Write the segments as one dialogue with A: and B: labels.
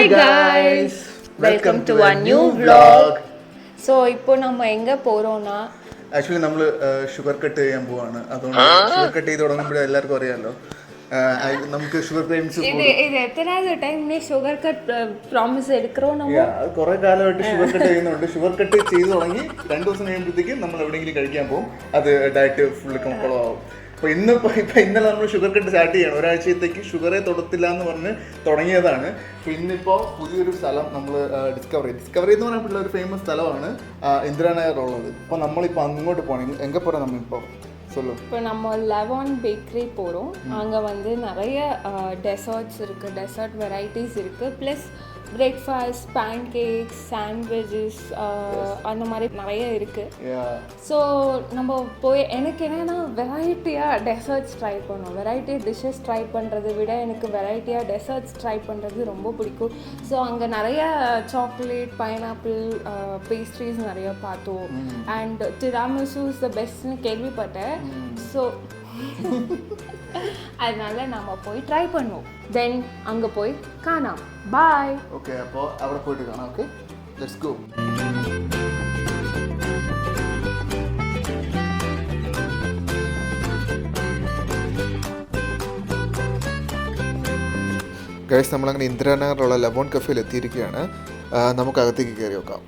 A: Hi guys, welcome to our new vlog. So ഇപ്പോൾ നമ്മൾ എങ്ങ പോறோம்னா
B: ആക്ച്വലി നമ്മൾ ഷുഗർ കട്ട് ചെയ്യാൻ പോവാണ്. അതുകൊണ്ട് ഷുഗർ കട്ട് ചെയ്ത് തുടങ്ങുമ്പോഴേ എല്ലാവർക്കും അറിയാമല്ലോ നമുക്ക് ഷുഗർ ക്ലെയിംസ്
A: ഇത് എത്രാമത്തെ ടൈം ഷുഗർ കട്ട് പ്രോമിസ് എടുക്കറോ നമ്മൾ
B: കുറെ കാലമായിട്ട് ഷുഗർ കട്ട് ചെയ്യുന്നുണ്ട്. ഷുഗർ കട്ട് ചെയ്ത് തുടങ്ങി 2 ദിവസം കഴിയുമ്പോഴത്തേക്കും നമ്മൾ എവിടെയെങ്കിലും കഴിക്കാൻ പോകും. അത് ഡയറ്റ് ഫുള്ള് കുളമാവും. അപ്പോൾ ഇന്നലെ നമ്മൾ ഷുഗർ കട്ട് സ്റ്റാർട്ട് ചെയ്യണം. ഒരാഴ്ചത്തേക്ക് ഷുഗറെ തൊടത്തില്ല എന്ന് പറഞ്ഞ് തുടങ്ങിയതാണ്. അപ്പോൾ ഇന്നിപ്പോൾ പുതിയൊരു സ്ഥലം നമ്മൾ ഡിസ്കവറി എന്ന് പറഞ്ഞിട്ടുള്ള ഒരു ഫേമസ് സ്ഥലമാണ് ഇന്ദിരാനഗറുള്ളത്. അപ്പോൾ നമ്മളിപ്പോൾ അങ്ങോട്ട് പോകണം. എங்கே പോகிறோம் നമ്മളിപ്പോൾ சொல்லு.
A: இப்போ நம்ம லெவான் பேக்கரி போகிறோம். அங்கே வந்து நிறைய டெசர்ட்ஸ் இருக்குது, டெசர்ட் வெரைட்டிஸ் இருக்குது, ப்ளஸ் பிரேக்ஃபாஸ்ட், பேன்கேக்ஸ், சாண்ட்விச்சஸ் அந்த மாதிரி நிறைய இருக்குது. ஸோ நம்ம போய் எனக்கு என்னென்னா வெரைட்டியாக டெசர்ட்ஸ் ட்ரை பண்ணணும். வெரைட்டி டிஷ்ஷஸ் ட்ரை பண்ணுறதை விட எனக்கு வெரைட்டியாக டெசர்ட்ஸ் ட்ரை பண்ணுறது ரொம்ப பிடிக்கும். ஸோ அங்கே நிறைய சாக்லேட், பைனாப்பிள் பேஸ்ட்ரீஸ் நிறைய பார்த்தோம். அண்ட் டிராமிசு இஸ் த பெஸ்ட்னு கேள்விப்பட்டேன். ஸோ அதனால நம்ம போய் ட்ரை பண்ணுவோம். தென் அங்கே போய் காணாம். பாய்.
B: ஓகே, அப்போ അവിടെ പോയിട്ട് കാണാം. Okay, let's go. ഗൈസ്, നമ്മളങ്ങനെ ഇന്ദിരാനഗറിലുള്ള ലവോൺ കഫേയിൽ എത്തിയിരിക്കുകയാണ്. നമുക്ക് അകത്തേക്ക് കയറി നോക്കാം.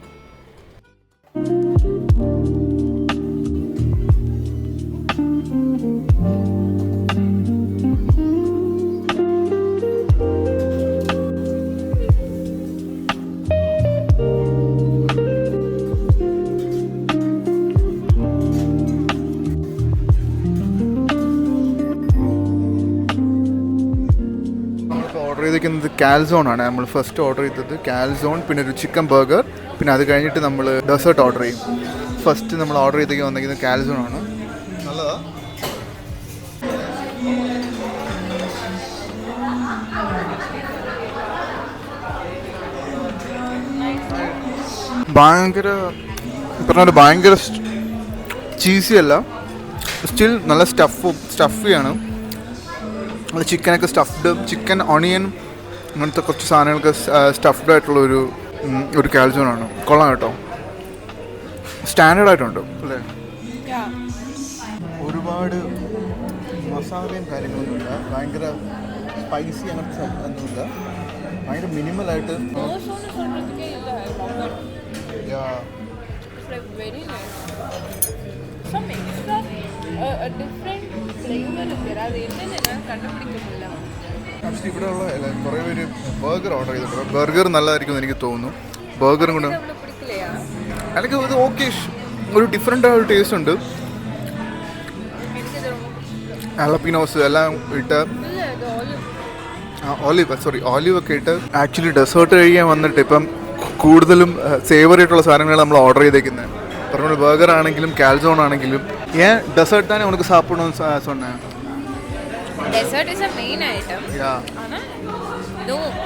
B: ചെയ്തിരിക്കുന്നത് കാൽസോൺ ആണ്. നമ്മൾ ഫസ്റ്റ് ഓർഡർ ചെയ്തത് കാൽസോൺ, പിന്നെ ഒരു ചിക്കൻ ബർഗർ, പിന്നെ അത് കഴിഞ്ഞിട്ട് നമ്മൾ ഡെസേർട്ട് ഓർഡർ ചെയ്യും. ഫസ്റ്റ് നമ്മൾ ഓർഡർ ചെയ്തേക്ക് വന്നിരിക്കുന്നത് കാൽസോൺ ആണ്. നല്ലതാ. ഭയങ്കര ചീസി അല്ല, സ്റ്റിൽ നല്ല സ്റ്റഫിയാണ്. അത് ചിക്കനൊക്കെ സ്റ്റഫ്ഡ്, ചിക്കൻ, ഓണിയൻ, അങ്ങനത്തെ കുറച്ച് സാധനങ്ങൾക്ക് സ്റ്റഫ്ഡ് ആയിട്ടുള്ള ഒരു കാൽസോണാണ്. കൊള്ളാം കേട്ടോ, സ്റ്റാൻഡേർഡ് ആയിട്ടുണ്ട് അല്ലേ. ഒരുപാട് മസാലയും കാര്യങ്ങളൊന്നുമില്ല, ഭയങ്കര സ്പൈസി അങ്ങനത്തെ ഒന്നുമില്ല, ഭയങ്കര മിനിമലായിട്ട്. ആക്ച്വലി ഇവിടെ ഉള്ള കുറേ പേര് ബർഗർ ഓർഡർ ചെയ്തിട്ടുണ്ട്. ബർഗർ നല്ലതായിരിക്കും എനിക്ക് തോന്നുന്നു. ബർഗറും കൂടെ അല്ലെങ്കിൽ ഇത് ഓക്കെ, ഒരു ഡിഫറെൻ്റ് ആയ ഒരു ടേസ്റ്റ് ഉണ്ട്. അലപ്പിനോസ് എല്ലാം ഇട്ട്, ഓലിവ് ഒക്കെ ഇട്ട്. ആക്ച്വലി ഡെസേർട്ട് കഴിക്കാൻ വന്നിട്ട് ഇപ്പം കൂടുതലും സേവറി ആയിട്ടുള്ള സാധനങ്ങൾ നമ്മൾ ഓർഡർ ചെയ്തേക്കുന്നത്. പറഞ്ഞ ബർഗർ ആണെങ്കിലും കാൽസോൺ ആണെങ്കിലും. ஏன் டெசர்ட் தானே உனக்கு சாப்பிடணும்னு சொன்னேன்.
A: Dessert is a main item.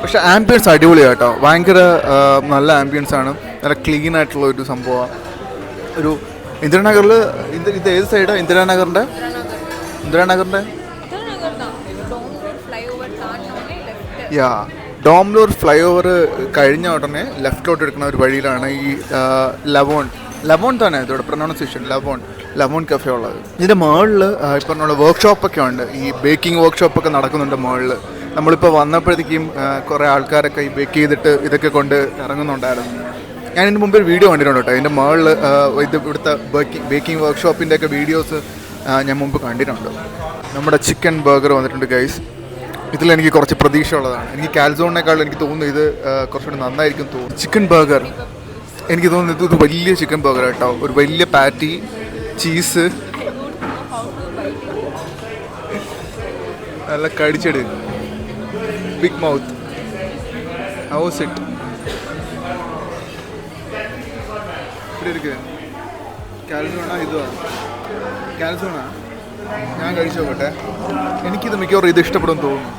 B: പക്ഷെ ആംബിയൻസ് അടിപൊളിയാണ് കേട്ടോ, ഭയങ്കര നല്ല ആംബിയൻസ് ആണ്, നല്ല ക്ലീൻ ആയിട്ടുള്ള ഒരു സംഭവമാണ്. ഒരു ഇന്ദിരാനഗറിൽ, ഇത് ഏത് സൈഡാണ് ഇന്ദിരാനഗറിൻ്റെ? ഡോംലൂർ ഫ്ലൈ ഓവർ കഴിഞ്ഞ ഉടനെ ലെഫ്റ്റിലോട്ട് എടുക്കുന്ന ഒരു വഴിയിലാണ് ഈ ലവോൺ തന്നെ ഇതോടെ പ്രൊനൗൺസിയേഷൻ, ലവോൺ കഫേ ഉള്ളത്. ഇതിൻ്റെ മുകളിൽ ഇപ്പം പറഞ്ഞ വർക്ക്ഷോപ്പൊക്കെ ഉണ്ട്, ഈ ബേക്കിംഗ് വർക്ക്ഷോപ്പൊക്കെ നടക്കുന്നുണ്ട് മുകളിൽ. നമ്മളിപ്പോൾ വന്നപ്പോഴത്തേക്കും കുറേ ആൾക്കാരൊക്കെ ഈ ബേക്ക് ചെയ്തിട്ട് ഇതൊക്കെ കൊണ്ട് ഇറങ്ങുന്നുണ്ടായിരുന്നു. ഞാൻ ഇതിന് മുമ്പ് ഒരു വീഡിയോ കണ്ടിട്ടുണ്ട് കേട്ടോ, ഇതിൻ്റെ മുകളിൽ ഇവിടുത്തെ ബേക്കിംഗ് വർക്ക്ഷോപ്പിൻ്റെ ഒക്കെ വീഡിയോസ് ഞാൻ മുമ്പ് കണ്ടിട്ടുണ്ട്. നമ്മുടെ ചിക്കൻ ബർഗർ വന്നിട്ടുണ്ട് ഗൈസ്. ഇതിലെനിക്ക് കുറച്ച് പ്രതീക്ഷ ഉള്ളതാണ്. എനിക്ക് കാൽസോണിനേക്കാളും എനിക്ക് തോന്നുന്നു ഇത് കുറച്ചുകൂടി നന്നായിരിക്കും തോന്നുന്നു. ചിക്കൻ ബർഗർ എനിക്ക് തോന്നുന്നത് ഇത് വലിയ ചിക്കൻ ബർഗർ കേട്ടോ, ഒരു വലിയ പാറ്റി, ചീസ്, നല്ല കടിച്ചെടു, ബിഗ് മൗത്ത്, ഹൗസ് ഇറ്റ്. ഇവിടെ ഇരിക്കുക കാൽസോണാ, ഇതുവാ കാൽസോണാ. ഞാൻ കഴിച്ചു നോക്കട്ടെ. എനിക്കിത് മിക്കവാറും ഇത് ഇഷ്ടപ്പെടുമെന്ന് തോന്നുന്നു,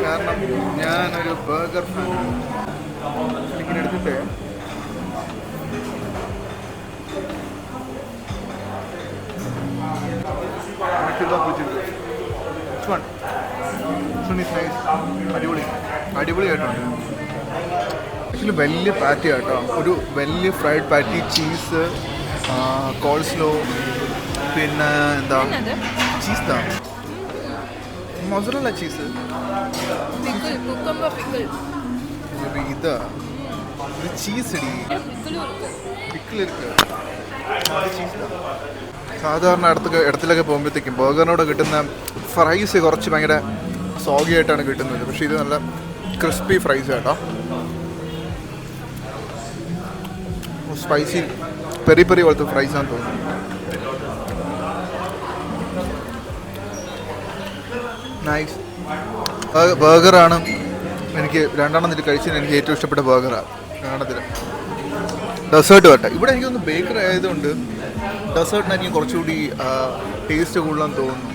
B: കാരണം ഞാനൊരു ബർഗർ ഫാൻ. എനിക്കിങ്ങനെ എടുത്തിട്ട് അടിപൊളിയായിട്ടുണ്ട്. ആക്ച്വലി വലിയ പാറ്റി കേട്ടോ, ഒരു വലിയ ഫ്രൈഡ് പാറ്റി, ചീസ്, കോൾസ്ലോ, പിന്നെ എന്താ ചീസ് താ മൊസറല്ല ചീസ്, ഇതാ ഇത് ചീസ് ഇടി പിക്കിൾ ഇരിക്കുക. സാധാരണ ഇടത്തിലൊക്കെ പോകുമ്പോഴത്തേക്കും ബർഗറിനോട് കിട്ടുന്ന ഫ്രൈസ് കുറച്ച് ഭയങ്കര സോഗി ആയിട്ടാണ് കിട്ടുന്നത്. പക്ഷേ ഇത് നല്ല ക്രിസ്പി ഫ്രൈസ് കേട്ടോ, സ്പൈസി പെരി പെരി പോലത്തെ ഫ്രൈസാന്ന് തോന്നുന്നു. നൈസ് ബർഗറാണ് എനിക്ക് രണ്ടെണ്ണത്തിൽ കഴിച്ചതിന് എനിക്ക് ഏറ്റവും ഇഷ്ടപ്പെട്ട ബർഗറാണ്. രണ്ടെണ്ണത്തിൽ ഡെസേർട്ട് വട്ടെ ഇവിടെ എനിക്കൊന്ന് ബേക്കറി ആയതുകൊണ്ട് ഡെസേർട്ടിനായിരിക്കും കുറച്ചുകൂടി ടേസ്റ്റ് കൂടുതലെന്ന് തോന്നുന്നു.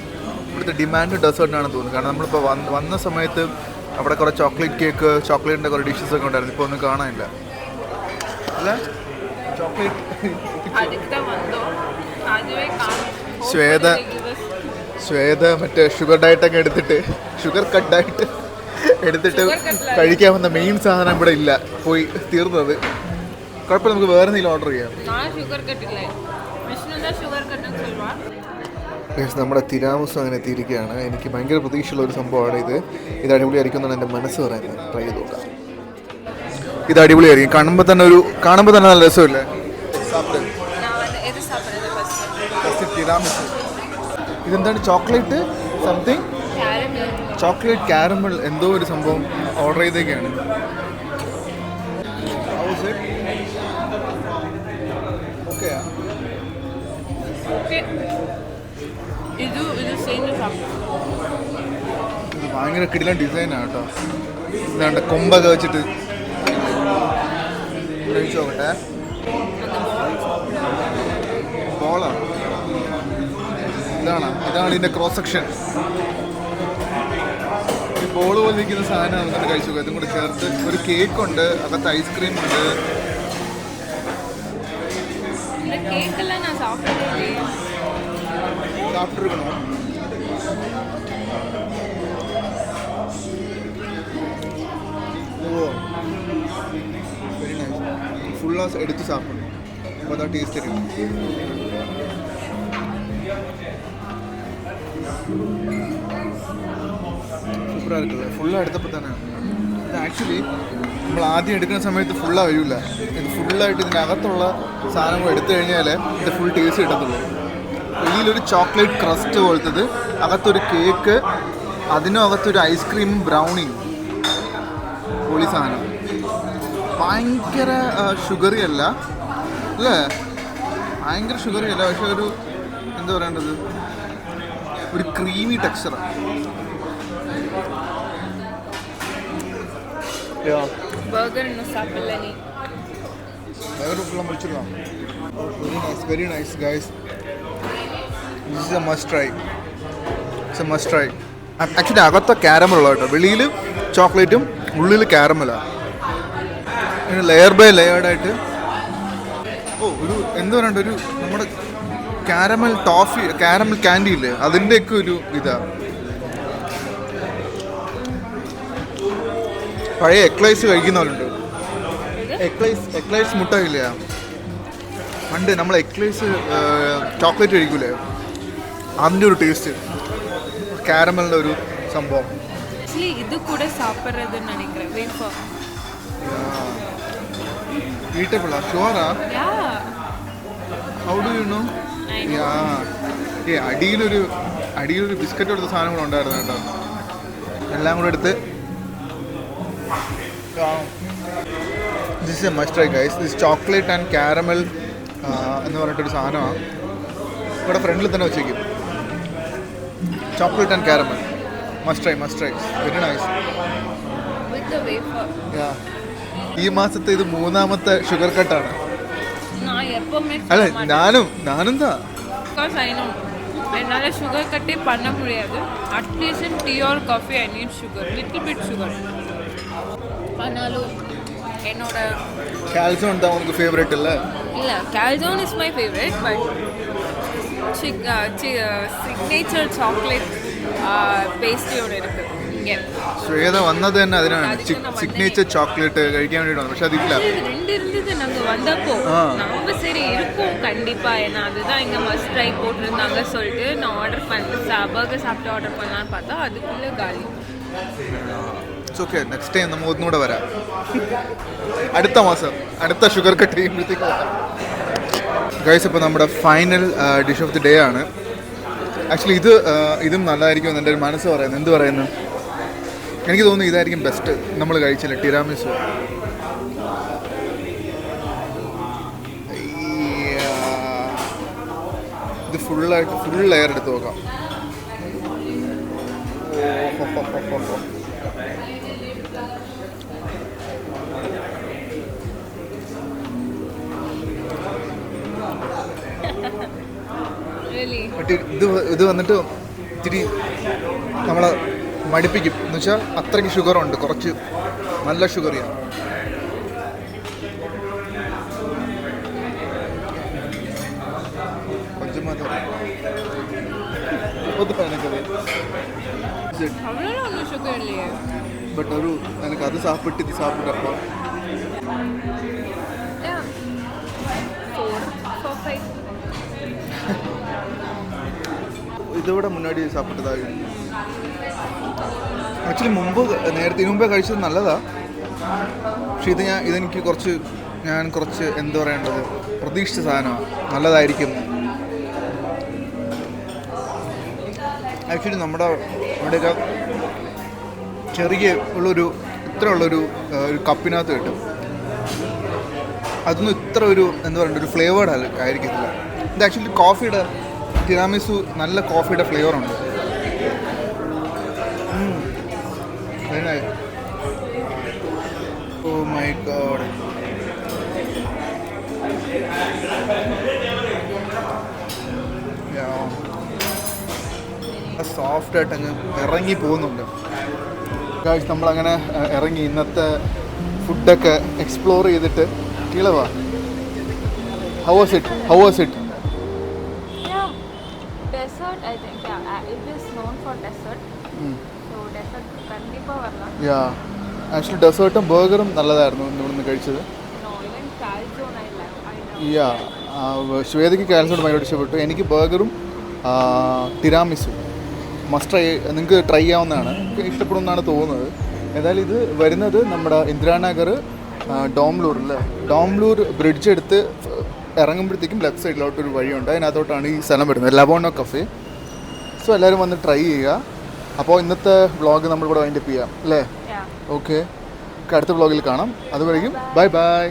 B: ഇവിടുത്തെ ഡിമാൻഡ് ഡെസേർട്ടിനാണെന്ന് തോന്നുന്നു. കാരണം നമ്മളിപ്പോൾ വന്ന സമയത്ത് അവിടെ കുറേ ചോക്ലേറ്റ് കേക്ക്, ചോക്ലേറ്റിൻ്റെ കുറേ ഡിഷസ് ഒക്കെ ഉണ്ടായിരുന്നു. ഇപ്പോൾ ഒന്നും കാണാനില്ല അല്ലേ? ചോക്ലേറ്റ് ശ്വേത മറ്റേ ഷുഗർ ഡയറ്റൊക്കെ എടുത്തിട്ട് ഷുഗർ കട്ടായിട്ട് എടുത്തിട്ട് കഴിക്കാൻ വന്ന മെയിൻ സാധനം ഇവിടെ ഇല്ല, പോയി തീർന്നത്. കുഴപ്പമില്ല, നമുക്ക് വേറെ എന്തെങ്കിലും ഓർഡർ ചെയ്യാം. നമ്മുടെ തിരാമിസു അങ്ങനെ എത്തിയിരിക്കുകയാണ്. എനിക്ക് ഭയങ്കര പ്രതീക്ഷയുള്ള ഒരു സംഭവമാണ് ഇത്. ഇത് അടിപൊളിയായിരിക്കും എന്നാണ് എൻ്റെ മനസ്സ് പറയുന്നത്. ട്രൈ ചെയ്ത് നോക്കാം. ഇത് അടിപൊളിയായിരിക്കും. കാണുമ്പോൾ തന്നെ നല്ല രസമില്ലേ? തിരാമിസു ഇതെന്താണ്? ചോക്ലേറ്റ് സംതിങ്, ചോക്ലേറ്റ് കാരമൽ എന്തോ ഒരു സംഭവം ഓർഡർ ചെയ്തേക്കാണ്. ഇത് ഭയങ്കര കിടിലൻ ഡിസൈനാണ് കേട്ടോ. ഇതാണ്ട് കൊമ്പൊക്കെ വെച്ചിട്ട് കഴിച്ചു നോക്കട്ടെ. ബോളാണ്, ഇതാണ് ഇതിൻ്റെ ക്രോസ് സെക്ഷൻ. ഈ ബോൾ പോലെ ഇരിക്കുന്ന സാധനം നമുക്കൊന്ന് കഴിച്ചു നോക്കാം. ഇതും കൂടെ ചേർത്ത് ഒരു കേക്ക് ഉണ്ട്, അകത്ത് ഐസ്ക്രീം ഉണ്ട്. സാപ്പിട്ടെടുക്കണോ? ഓ വെരി നൈസ്. ഫുള്ളാ എടുത്ത് സാപ്പിടും. അപ്പോൾ അതാ ടേസ്റ്റ് ആയിരിക്കും. സൂപ്പറായിരിക്കില്ല. ഫുള്ള് എടുത്തപ്പോൾ തന്നെ ഇത് ആക്ച്വലി നമ്മൾ ആദ്യം എടുക്കുന്ന സമയത്ത് ഫുള്ളാണ് വരില്ല. ഇത് ഫുള്ളായിട്ട് ഇതിനകത്തുള്ള സാധനങ്ങൾ എടുത്തു കഴിഞ്ഞാൽ ഇത് ഫുൾ ടേസ്റ്റ് കിട്ടത്തുള്ളൂ. ഇതിലൊരു ചോക്ലേറ്റ് ക്രസ്റ്റ് പോലത്തത്, അകത്തൊരു കേക്ക്, അതിനകത്തൊരു ഐസ്ക്രീമും ബ്രൗണിയും. പൊളി സാധനം. ഭയങ്കര ഷുഗറി അല്ല അല്ലേ? ഭയങ്കര ഷുഗറി അല്ല, പക്ഷെ ഒരു എന്താ പറയേണ്ടത്, ഒരു ക്രീമി ടെക്സ്ചറാണ്. Very nice guys. This is a must try. It's a must try. Actually അകത്തെ ക്യാരമലുള്ള കേട്ടോ, വെളിയിൽ ചോക്ലേറ്റും ഉള്ളിൽ ക്യാരമലാണ്. പിന്നെ ലെയർ ബൈ ലെയർഡായിട്ട് ഒരു എന്താ പറയണ്ട, ഒരു നമ്മുടെ കാരമൽ ടോഫി, കാരമൽ ക്യാൻഡി ഇല്ലേ, അതിൻ്റെയൊക്കെ ഒരു ഇതാണ്. പഴയ എക്ലൈസ് കഴിക്കുന്നവരുണ്ട്. എക്ലൈസ് മുട്ട ഇല്ല, പണ്ട് നമ്മൾ എക്ലൈസ് ചോക്ലേറ്റ് കഴിക്കൂലേ, അതിൻ്റെ ഒരു ടേസ്റ്റ്, കാരമലിൻ്റെ ഒരു സംഭവം.
A: ഇത് കൂടെ സാപ്പിടുறதுன்னு நினைக்கிறேன். வேஃபர்
B: ഈറ്റബിളാ? ഷുവറാ? How do you know? അടിയിലൊരു ബിസ്ക്കറ്റ് എടുത്ത സാധനം കൂടെ ഉണ്ടായിരുന്നു കേട്ടോ. എല്ലാം കൂടെ എടുത്ത് this is a must try guys. This chocolate and caramel എന്ന് പറഞ്ഞിട്ടൊരു സാധനമാണ്. ഇവിടെ ഫ്രണ്ടിൽ തന്നെ വെച്ചേക്കും. Chocolate and caramel must try. Very nice. ഈ മാസത്തെ ഇത് 3ാമത്തെ ഷുഗർ കട്ടാണ്. അല്ല ഞാനും
A: என்னால் சுகர் கட்டே பண்ண முடியாது. At least in tea or coffee I need sugar, little bit sugar. ஆனாலும் என்னோட
B: கால்சோன் தான் உனக்கு ஃபேவரட் இல்லை?
A: இல்லை, calzone is my favourite, but signature chocolate pastry ஒன்று இருக்குது. இங்கே
B: ശ്വേത വന്നത് തന്നെ അതിനാണ് സിഗ്നേച്ചർ ചോക്ലേറ്റ് കഴിക്കാൻ വേണ്ടിയിട്ടാണ്, പക്ഷെ അതില്ല.
A: ரெண்டு இருந்தது நாங்கள் வந்தப்போ நம்ம சரி இருக்கும் கண்டிப்பாக, ஏன்னா அதுதான் இங்கே மஸ்ட் ட்ரை போட்டிருந்தாங்க சொல்லிட்டு நான் ஆர்டர் பண்ணேன். பர்கர் சாப்பிட்டு ஆர்டர் பண்ணலான்னு பார்த்தா அதுக்குள்ளே காலி.
B: ഇറ്റ്സ് ഓക്കെ, നെക്സ്റ്റ് ടൈം നമുക്ക് ഒന്നുകൂടെ വരാം. അടുത്ത മാസം അടുത്ത ഷുഗർ കട്ട് ചെയ്യുമ്പോഴത്തേക്ക് വരാം. ഗൈസ്, ഇപ്പോൾ നമ്മുടെ final dish of the day ആണ്. ആക്ച്വലി ഇതും നല്ലതായിരിക്കും എന്ന് എൻ്റെ ഒരു മനസ്സ് പറയുന്നത്. എന്ത് പറയുന്നു? എനിക്ക് തോന്നുന്നു ഇതായിരിക്കും ബെസ്റ്റ് നമ്മൾ കഴിച്ചില്ല, ടിരാമിസു. ഇത് ഫുള്ളായിട്ട് ഫുൾ ലെയർ എടുത്ത് നോക്കാം. ഇത് വന്നിട്ട് ഇത്തിരി നമ്മളെ മടുപ്പിക്കും എന്ന് വെച്ചാൽ അത്രയ്ക്ക് ഷുഗറുണ്ട്, കുറച്ച് നല്ല ഷുഗർ ചെയ്യാം. ബട്ട് ഒരു എനിക്ക് അത് സാപ്പിട്ട് ഇത് സാപ്പിട്ടപ്പോൾ ഇതോടെ മുன்னாடி സാപ്പിട്ടതായി. ആക്ച്വലി ഇതിനു മുമ്പേ കഴിച്ചത് നല്ലതാ, പക്ഷെ ഇതെനിക്ക് ഞാൻ കുറച്ച് എന്താ പറയേണ്ടത്, പ്രതീക്ഷിച്ച സാധനമാണ്, നല്ലതായിരിക്കും. ആക്ച്വലി ഇവിടെയൊക്കെ ചെറിയ ഇത്ര ഉള്ളൊരു കപ്പിനകത്ത് കിട്ടും. അതൊന്നും ഇത്ര എന്താ പറയുക, ഒരു ഫ്ലേവേർഡ് ആയിരിക്കത്തില്ല. ഇത് ആക്ച്വലി കോഫിയുടെ ടിറാമിസു നല്ല കോഫിയുടെ ഫ്ലേവറുണ്ട്. ഓ മൈ ഗോഡ്, സോഫ്റ്റായിട്ട് അങ്ങ് ഇറങ്ങി പോകുന്നുണ്ട്. ഗായ്സ്, നമ്മളങ്ങനെ ഇറങ്ങി ഇന്നത്തെ ഫുഡൊക്കെ എക്സ്പ്ലോർ ചെയ്തിട്ട് കിളവാ. How was it?
A: Dessert, I think, yeah. It is known for dessert. So dessert കണ്ടിപ്പാ വരണം.
B: ആക്ച്വലി ഡെസേർട്ടും ബർഗറും നല്ലതായിരുന്നു ഇവിടുന്ന് കഴിച്ചത്.
A: No, even calzone I love.
B: ശ്വേതയ്ക്ക് കാൽസോൺ ഭയങ്കര ഇഷ്ടപ്പെട്ടു. എനിക്ക് ബർഗറും ടിരാമിസു മസ്റ്റ് നിങ്ങൾക്ക് ട്രൈ ചെയ്യാവുന്നതാണ്, ഇഷ്ടപ്പെടുമെന്നാണ് തോന്നുന്നത്. ഏതായാലും ഇത് വരുന്നത് നമ്മുടെ ഇന്ദിരാനഗർ ഡോംലൂർ ബ്രിഡ്ജ് എടുത്ത് ഇറങ്ങുമ്പോഴത്തേക്കും ലെഫ്റ്റ് സൈഡിലോട്ടൊരു വഴിയുണ്ട്, അതിനകത്തോട്ടാണ് ഈ സ്ഥലം വരുന്നത്, ലവോണോ കഫേ. സോ എല്ലാവരും വന്ന് ട്രൈ ചെയ്യുക. അപ്പോൾ ഇന്നത്തെ വ്ളോഗ് നമ്മളിവിടെ വൈൻഡപ്പ് ചെയ്യാം അല്ലേ? ഓക്കെ, അടുത്ത വ്ളോഗിൽ കാണാം. അതുവരെയും ബൈ ബൈ.